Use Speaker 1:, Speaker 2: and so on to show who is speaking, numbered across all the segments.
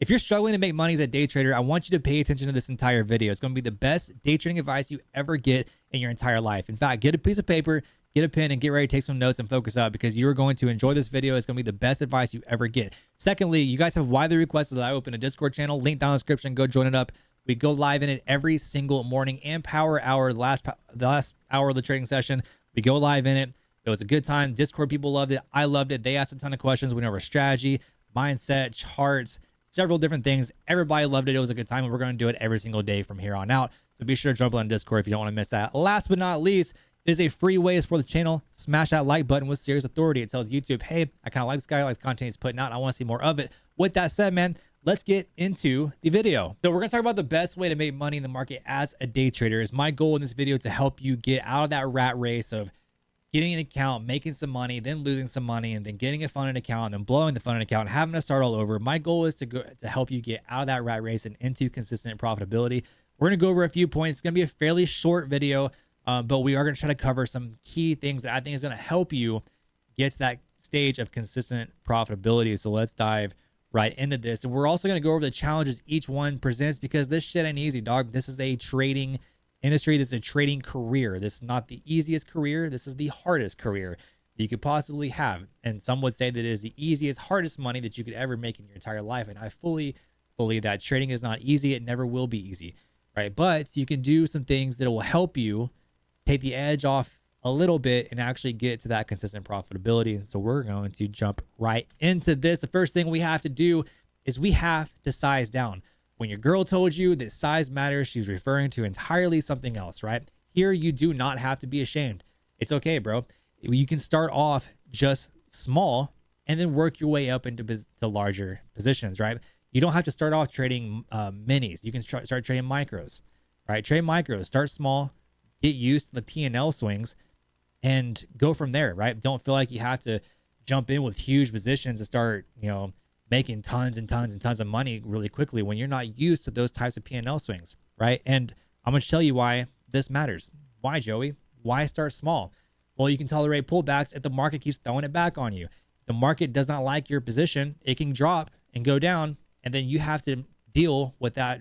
Speaker 1: If you're struggling to make money as a day trader, I want you to pay attention to this entire video. It's going to be the best day trading advice you ever get in your entire life. In fact, get a piece of paper, get a pen, and get ready to take some notes and focus up, because you're going to enjoy this video. It's going to be the best advice you ever get. Secondly, you guys have widely requested that I open a Discord channel. Link down in the description. Go join it up. We go live in it every single morning and power hour, the last hour of the trading session. We go live in it. It was a good time. Discord people loved it. I loved it. They asked a ton of questions. We went over strategy, mindset, charts, several different things. Everybody loved it. It was a good time, and we're going to do it every single day from here on out. So be sure to jump on Discord if you don't want to miss that. Last but not least, it is a free way to support the channel. Smash that like button with serious authority. It tells YouTube, hey, I kind of like this guy, I like the content he's putting out, and I want to see more of it. With that said, man, let's get into the video. So we're going to talk about the best way to make money in the market as a day trader. Is my goal in this video to help you get out of that rat race of getting an account, making some money, then losing some money, and then getting a funded account, and then blowing the funded account, and having to start all over. My goal is to help you get out of that rat race and into consistent profitability. We're going to go over a few points. It's going to be a fairly short video, but we are going to try to cover some key things that I think is going to help you get to that stage of consistent profitability. So let's dive right into this. And we're also going to go over the challenges each one presents, because this shit ain't easy, dog. This is a trading industry. This is a trading career. This is not the easiest career. This is the hardest career that you could possibly have. And some would say that it is the easiest, hardest money that you could ever make in your entire life. And I fully believe that trading is not easy. It never will be easy, right? But you can do some things that will help you take the edge off a little bit and actually get to that consistent profitability. And so we're going to jump right into this. The first thing we have to do is we have to size down. When your girl told you that size matters, she's referring to entirely something else, right? Here, you do not have to be ashamed. It's okay, bro. You can start off just small and then work your way up into larger positions, right? You don't have to start off trading minis. You can start trading micros, right? Trade micros, start small, get used to the P&L swings, and go from there, right? Don't feel like you have to jump in with huge positions and start, making tons and tons and tons of money really quickly when you're not used to those types of P&L swings, right? And I'm going to tell you why this matters. Why, Joey? Why start small? Well, you can tolerate pullbacks if the market keeps throwing it back on you. The market does not like your position. It can drop and go down, and then you have to deal with that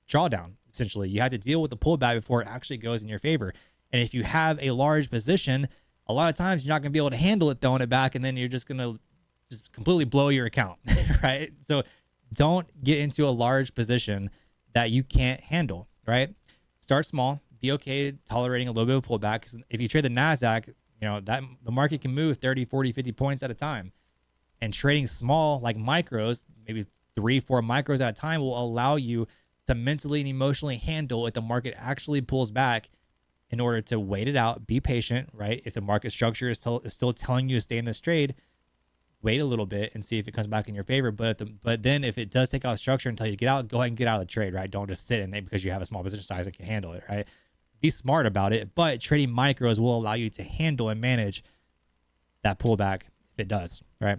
Speaker 1: drawdown, essentially. You have to deal with the pullback before it actually goes in your favor. And if you have a large position, a lot of times you're not going to be able to handle it throwing it back, and then you're just going to completely blow your account, right? So don't get into a large position that you can't handle, right? Start small, be okay tolerating a little bit of pullback. 'Cause if you trade the NASDAQ, that the market can move 30, 40, 50 points at a time. And trading small, like micros, maybe 3-4 micros at a time, will allow you to mentally and emotionally handle if the market actually pulls back, in order to wait it out, be patient, right? If the market structure is still telling you to stay in this trade, wait a little bit and see if it comes back in your favor. But then if it does take out structure until you get out, go ahead and get out of the trade, right? Don't just sit in it because you have a small position size that can handle it, right? Be smart about it. But trading micros will allow you to handle and manage that pullback if it does, right?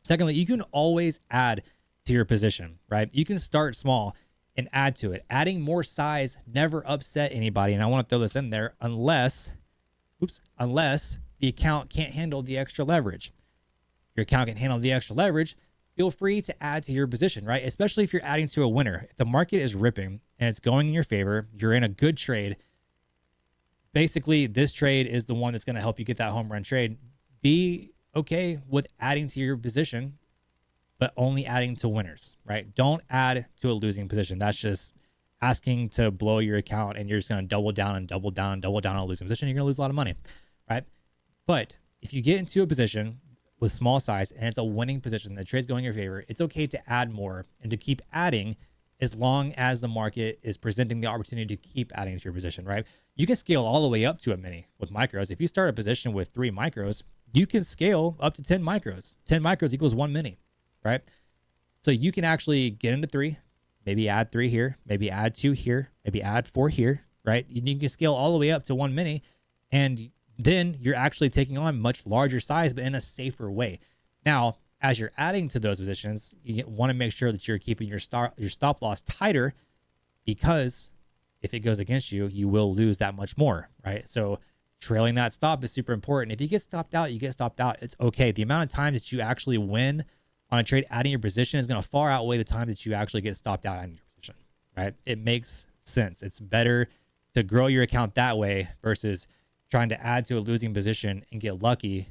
Speaker 1: Secondly, you can always add to your position, right? You can start small and add to it. Adding more size never upset anybody. And I want to throw this in there unless the account can't handle the extra leverage. Your account can handle the extra leverage, feel free to add to your position, right? Especially if you're adding to a winner. If the market is ripping and it's going in your favor, you're in a good trade. Basically, this trade is the one that's going to help you get that home run trade. Be okay with adding to your position, but only adding to winners, right? Don't add to a losing position. That's just asking to blow your account, and you're just going to double down and double down and double down on a losing position. You're going to lose a lot of money, right? But if you get into a position with small size and it's a winning position, the trade's going in your favor, it's okay to add more and to keep adding as long as the market is presenting the opportunity to keep adding to your position, right? You can scale all the way up to a mini with micros. If you start a position with 3 micros, you can scale up to 10 micros. 10 micros equals 1 mini, right? So you can actually get into 3, maybe add 3 here, maybe add 2 here, maybe add 4 here, right? You can scale all the way up to 1 mini, and then you're actually taking on much larger size, but in a safer way. Now, as you're adding to those positions, you want to make sure that you're keeping your stop loss tighter, because if it goes against you, you will lose that much more, right? So trailing that stop is super important. If you get stopped out, you get stopped out. It's okay. The amount of times that you actually win on a trade, adding your position is going to far outweigh the time that you actually get stopped out on your position, right? It makes sense. It's better to grow your account that way versus trying to add to a losing position and get lucky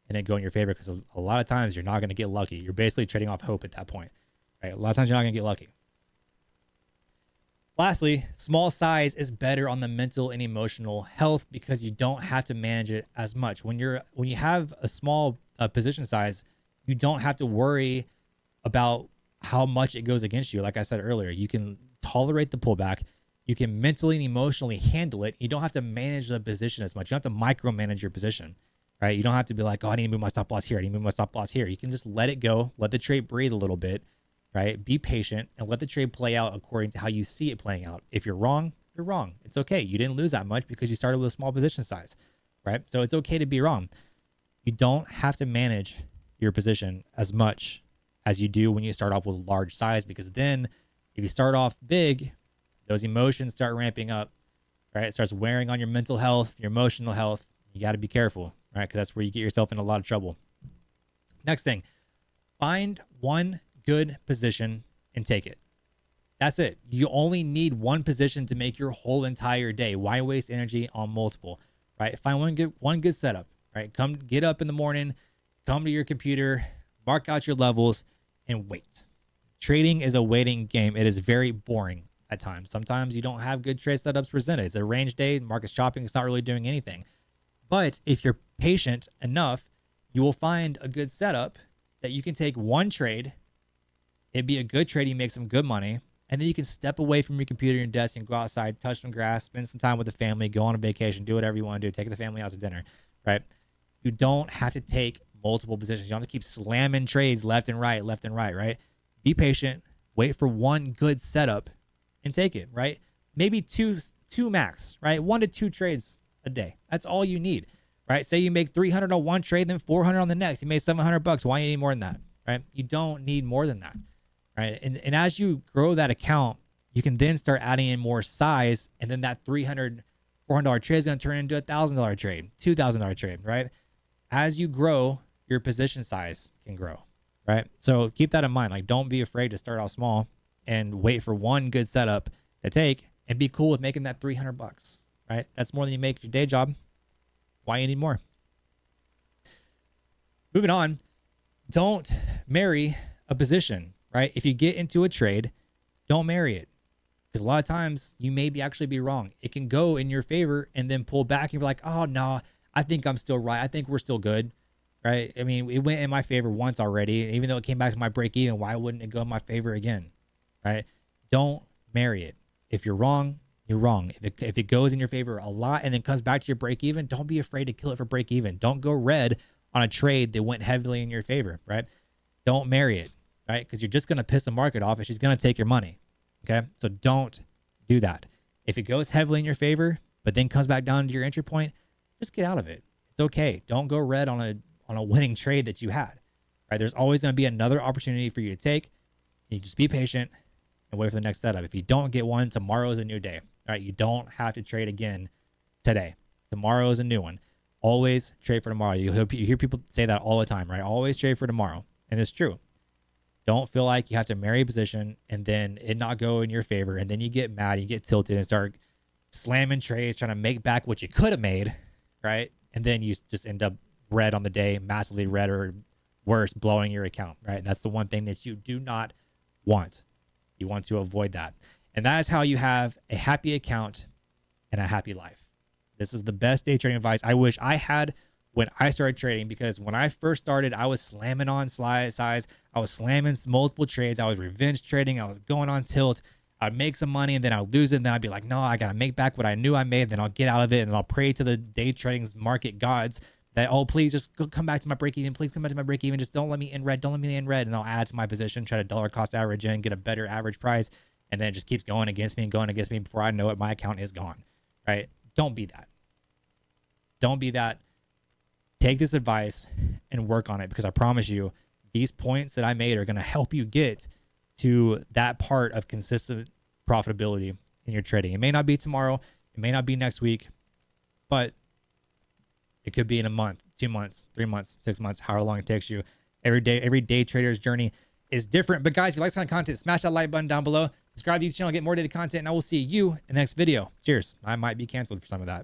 Speaker 1: and then go in your favor, because a lot of times you're not going to get lucky. You're basically trading off hope at that point, right? A lot of times you're not going to get lucky. Lastly, small size is better on the mental and emotional health because you don't have to manage it as much. When you have a small position size, you don't have to worry about how much it goes against you. Like I said earlier, you can tolerate the pullback. You can mentally and emotionally handle it. You don't have to manage the position as much. You don't have to micromanage your position, right? You don't have to be like, oh, I need to move my stop loss here. I need to move my stop loss here. You can just let it go. Let the trade breathe a little bit, right? Be patient and let the trade play out according to how you see it playing out. If you're wrong, you're wrong. It's okay. You didn't lose that much because you started with a small position size, right? So it's okay to be wrong. You don't have to manage your position as much as you do when you start off with a large size, because then if you start off big, those emotions start ramping up, right? It starts wearing on your mental health, your emotional health. You got to be careful, right? Because that's where you get yourself in a lot of trouble. Next thing, find one good position and take it. That's it. You only need one position to make your whole entire day. Why waste energy on multiple, right? Find one good setup, right? Come get up in the morning, come to your computer, mark out your levels, and wait. Trading is a waiting game. It is very boring at times. Sometimes you don't have good trade setups presented. It's a range day, market's chopping, it's not really doing anything. But if you're patient enough, you will find a good setup that you can take one trade. It'd be a good trade. You make some good money. And then you can step away from your computer and desk and go outside, touch some grass, spend some time with the family, go on a vacation, do whatever you want to do, take the family out to dinner, right? You don't have to take multiple positions. You don't have to keep slamming trades left and right, right? Be patient, wait for one good setup and take it, right? Maybe two max, right? 1 to 2 trades a day. That's all you need, right? Say you make 300 on one trade, then 400 on the next. You made $700. Why do you need more than that, right? You don't need more than that, right? And as you grow that account, you can then start adding in more size, and then that $300, $400 trade is going to turn into a $1,000 trade, $2,000 trade, right? As you grow, your position size can grow, right? So keep that in mind. Like, don't be afraid to start off small and wait for one good setup to take, and be cool with making that $300, right? That's more than you make your day job. Why you need more? Moving on, don't marry a position, right? If you get into a trade, don't marry it, because a lot of times you may actually be wrong. It can go in your favor and then pull back and you're like, oh no, I think I'm still right. I think we're still good, right? I mean, it went in my favor once already. Even though it came back to my break even, why wouldn't it go in my favor again, right? Don't marry it. If you're wrong, you're wrong. If it goes in your favor a lot and then comes back to your break even, don't be afraid to kill it for break even. Don't go red on a trade that went heavily in your favor, right? Don't marry it, right? Because you're just going to piss the market off and she's going to take your money, okay? So don't do that. If it goes heavily in your favor, but then comes back down to your entry point, just get out of it. It's okay. Don't go red on a winning trade that you had, right? There's always going to be another opportunity for you to take. You just be patient and wait for the next setup. If you don't get one, tomorrow is a new day, right? You don't have to trade again today. Tomorrow is a new one. Always trade for tomorrow. You hear people say that all the time, right? Always trade for tomorrow. And it's true. Don't feel like you have to marry a position and then it not go in your favor. And then you get mad, you get tilted and start slamming trades, trying to make back what you could have made, right? And then you just end up red on the day, massively red, or worse, blowing your account, right? And that's the one thing that you do not want. You want to avoid that. And that is how you have a happy account and a happy life. This is the best day trading advice I wish I had when I started trading, because when I first started, I was slamming on size. I was slamming multiple trades. I was revenge trading. I was going on tilt. I'd make some money and then I'd lose it. And then I'd be like, no, I got to make back what I knew I made. Then I'll get out of it and I'll pray to the day trading's market gods that, oh, please just come back to my break even. Please come back to my break even. Just don't let me in red. Don't let me in red. And I'll add to my position, try to dollar cost average in, get a better average price. And then it just keeps going against me and going against me. Before I know it, my account is gone, right? Don't be that. Don't be that. Take this advice and work on it, because I promise you, these points that I made are going to help you get to that part of consistent profitability in your trading. It may not be tomorrow. It may not be next week, but it could be in a month, 2 months, 3 months, 6 months, however long it takes you. Every day trader's journey is different. But guys, if you like this kind of content, smash that like button down below. Subscribe to the YouTube channel, get more daily content, and I will see you in the next video. Cheers. I might be canceled for some of that.